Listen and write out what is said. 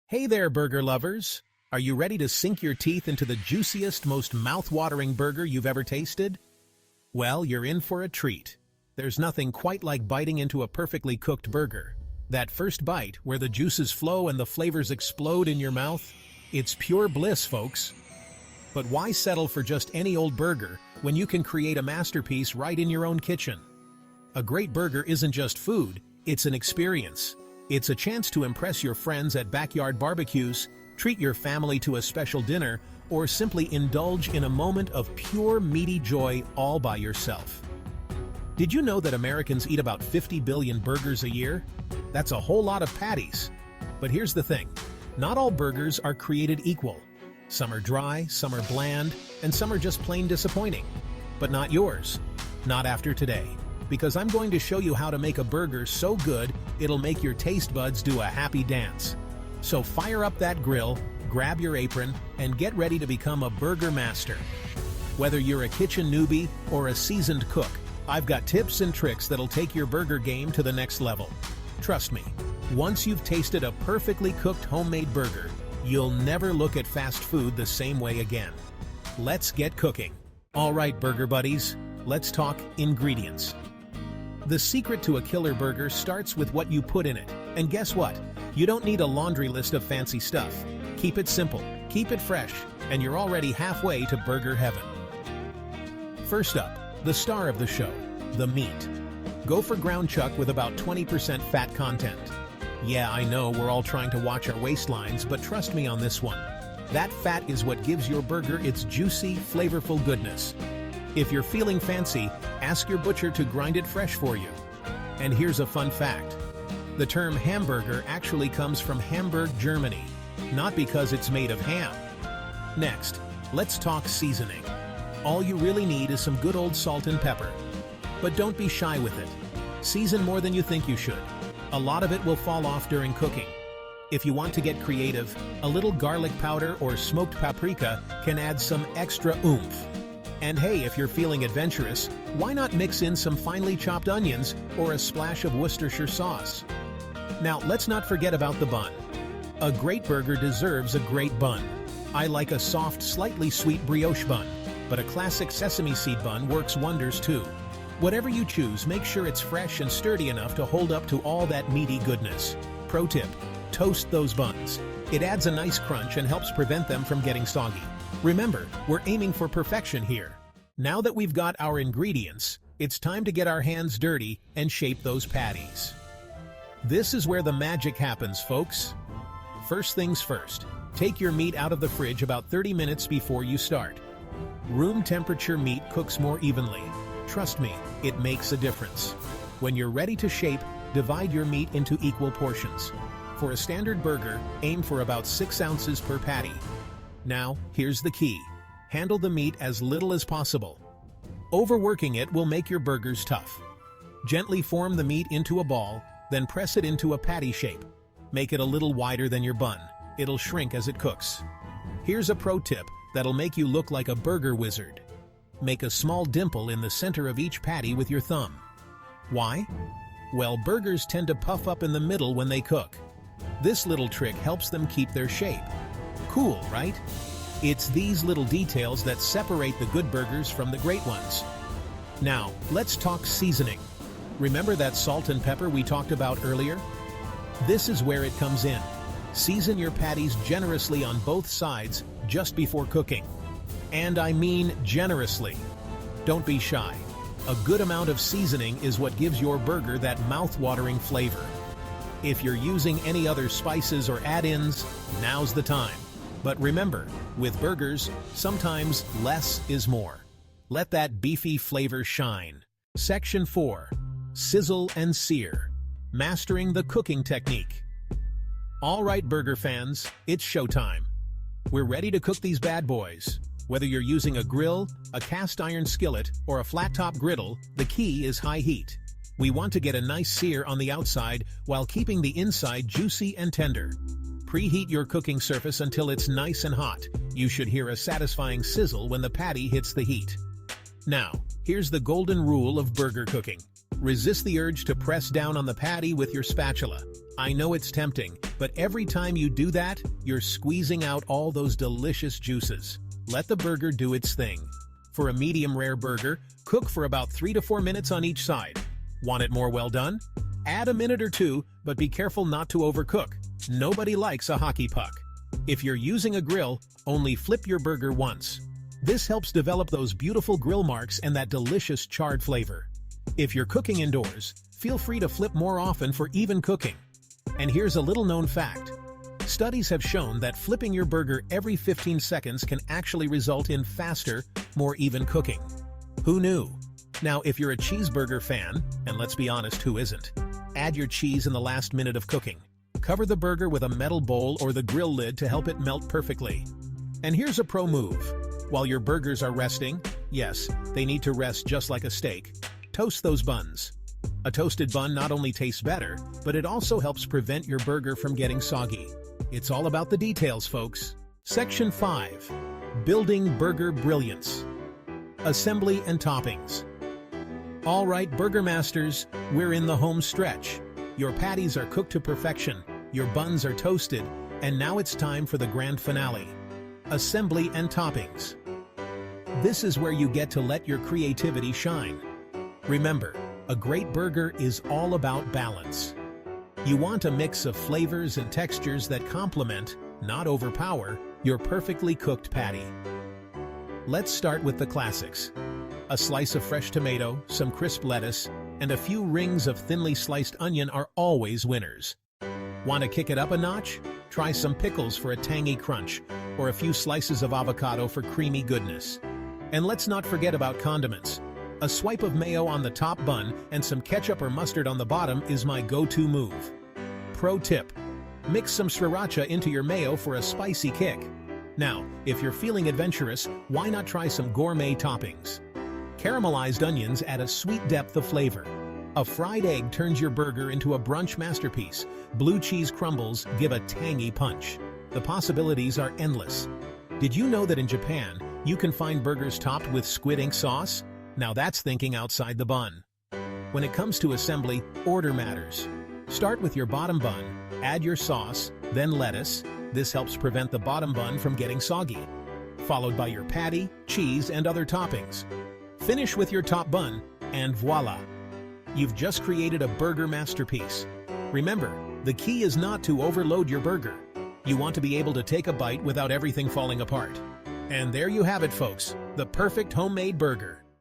Hey there, burger lovers! Are you ready to sink your teeth into the juiciest, most mouth-watering burger you've ever tasted? Well, you're in for a treat. There's nothing quite like biting into a perfectly cooked burger. That first bite, where the juices flow and the flavors explode in your mouth, it's pure bliss, folks. But why settle for just any old burger when you can create a masterpiece right in your own kitchen? A great burger isn't just food, it's an experience. It's a chance to impress your friends at backyard barbecues, treat your family to a special dinner, or simply indulge in a moment of pure meaty joy all by yourself. Did you know that Americans eat about 50 billion burgers a year? That's a whole lot of patties. But here's the thing, not all burgers are created equal. Some are dry, some are bland, and some are just plain disappointing. But not yours. Not after today. Because I'm going to show you how to make a burger so good, it'll make your taste buds do a happy dance. So fire up that grill, grab your apron, and get ready to become a burger master. Whether you're a kitchen newbie or a seasoned cook, I've got tips and tricks that'll take your burger game to the next level. Trust me, once you've tasted a perfectly cooked homemade burger, you'll never look at fast food the same way again. Let's get cooking. All right, burger buddies, let's talk ingredients. The secret to a killer burger starts with what you put in it. And guess what? You don't need a laundry list of fancy stuff. Keep it simple, keep it fresh, and you're already halfway to burger heaven. First up, the star of the show, the meat. Go for ground chuck with about 20% fat content. Yeah, I know we're all trying to watch our waistlines, but trust me on this one. That fat is what gives your burger its juicy, flavorful goodness. If you're feeling fancy, ask your butcher to grind it fresh for you. And here's a fun fact. The term hamburger actually comes from Hamburg, Germany, not because it's made of ham. Next, let's talk seasoning. All you really need is some good old salt and pepper. But don't be shy with it. Season more than you think you should. A lot of it will fall off during cooking. If you want to get creative, a little garlic powder or smoked paprika can add some extra oomph. And hey, if you're feeling adventurous, why not mix in some finely chopped onions or a splash of Worcestershire sauce? Now, let's not forget about the bun. A great burger deserves a great bun. I like a soft, slightly sweet brioche bun, but a classic sesame seed bun works wonders too. Whatever you choose, make sure it's fresh and sturdy enough to hold up to all that meaty goodness. Pro tip, toast those buns. It adds a nice crunch and helps prevent them from getting soggy. Remember, we're aiming for perfection here. Now that we've got our ingredients, it's time to get our hands dirty and shape those patties. This is where the magic happens, folks. First things first, take your meat out of the fridge about 30 minutes before you start. Room temperature meat cooks more evenly. Trust me, it makes a difference. When you're ready to shape, divide your meat into equal portions. For a standard burger, aim for about 6 ounces per patty. Now, here's the key. Handle the meat as little as possible. Overworking it will make your burgers tough. Gently form the meat into a ball, then press it into a patty shape. Make it a little wider than your bun. It'll shrink as it cooks. Here's a pro tip that'll make you look like a burger wizard. Make a small dimple in the center of each patty with your thumb. Why? Well, burgers tend to puff up in the middle when they cook. This little trick helps them keep their shape. Cool, right? It's these little details that separate the good burgers from the great ones. Now, let's talk seasoning. Remember that salt and pepper we talked about earlier? This is where it comes in. Season your patties generously on both sides just before cooking. And I mean generously. Don't be shy. A good amount of seasoning is what gives your burger that mouth-watering flavor. If you're using any other spices or add-ins, now's the time. But remember, with burgers, sometimes less is more. Let that beefy flavor shine. Section 4. Sizzle and sear. Mastering the cooking technique. All right, burger fans, it's showtime. We're ready to cook these bad boys. Whether you're using a grill, a cast iron skillet, or a flat-top griddle, the key is high heat. We want to get a nice sear on the outside while keeping the inside juicy and tender. Preheat your cooking surface until it's nice and hot. You should hear a satisfying sizzle when the patty hits the heat. Now, here's the golden rule of burger cooking. Resist the urge to press down on the patty with your spatula. I know it's tempting, But every time you do that, you're squeezing out all those delicious juices. Let the burger do its thing. For a medium rare burger, cook for about 3 to 4 minutes on each side. Want it more well done? Add a minute or two, but be careful not to overcook. Nobody likes a hockey puck. If you're using a grill, only flip your burger once. This helps develop those beautiful grill marks and that delicious charred flavor. If you're cooking indoors, feel free to flip more often for even cooking. And here's a little-known fact. Studies have shown that flipping your burger every 15 seconds can actually result in faster, more even cooking. Who knew? Now, if you're a cheeseburger fan, and let's be honest, who isn't? Add your cheese in the last minute of cooking. Cover the burger with a metal bowl or the grill lid to help it melt perfectly. And here's a pro move. While your burgers are resting, yes, they need to rest just like a steak, toast those buns. A toasted bun not only tastes better, but it also helps prevent your burger from getting soggy. It's all about the details, folks. Section 5. Building Burger Brilliance. Assembly and Toppings. All right, Burger Masters, we're in the home stretch. Your patties are cooked to perfection, your buns are toasted, and now it's time for the grand finale. Assembly and Toppings. This is where you get to let your creativity shine. Remember, a great burger is all about balance. You want a mix of flavors and textures that complement, not overpower, your perfectly cooked patty. Let's start with the classics. A slice of fresh tomato, some crisp lettuce, and a few rings of thinly sliced onion are always winners. Want to kick it up a notch? Try some pickles for a tangy crunch, or a few slices of avocado for creamy goodness. And let's not forget about condiments. A swipe of mayo on the top bun and some ketchup or mustard on the bottom is my go-to move. Pro tip: mix some sriracha into your mayo for a spicy kick. Now, if you're feeling adventurous, why not try some gourmet toppings? Caramelized onions add a sweet depth of flavor. A fried egg turns your burger into a brunch masterpiece. Blue cheese crumbles give a tangy punch. The possibilities are endless. Did you know that in Japan, you can find burgers topped with squid ink sauce? Now that's thinking outside the bun. When it comes to assembly, order matters. Start with your bottom bun, add your sauce, then lettuce. This helps prevent the bottom bun from getting soggy. Followed by your patty, cheese, and other toppings. Finish with your top bun, and voila! You've just created a burger masterpiece. Remember, the key is not to overload your burger. You want to be able to take a bite without everything falling apart. And there you have it, folks, the perfect homemade burger.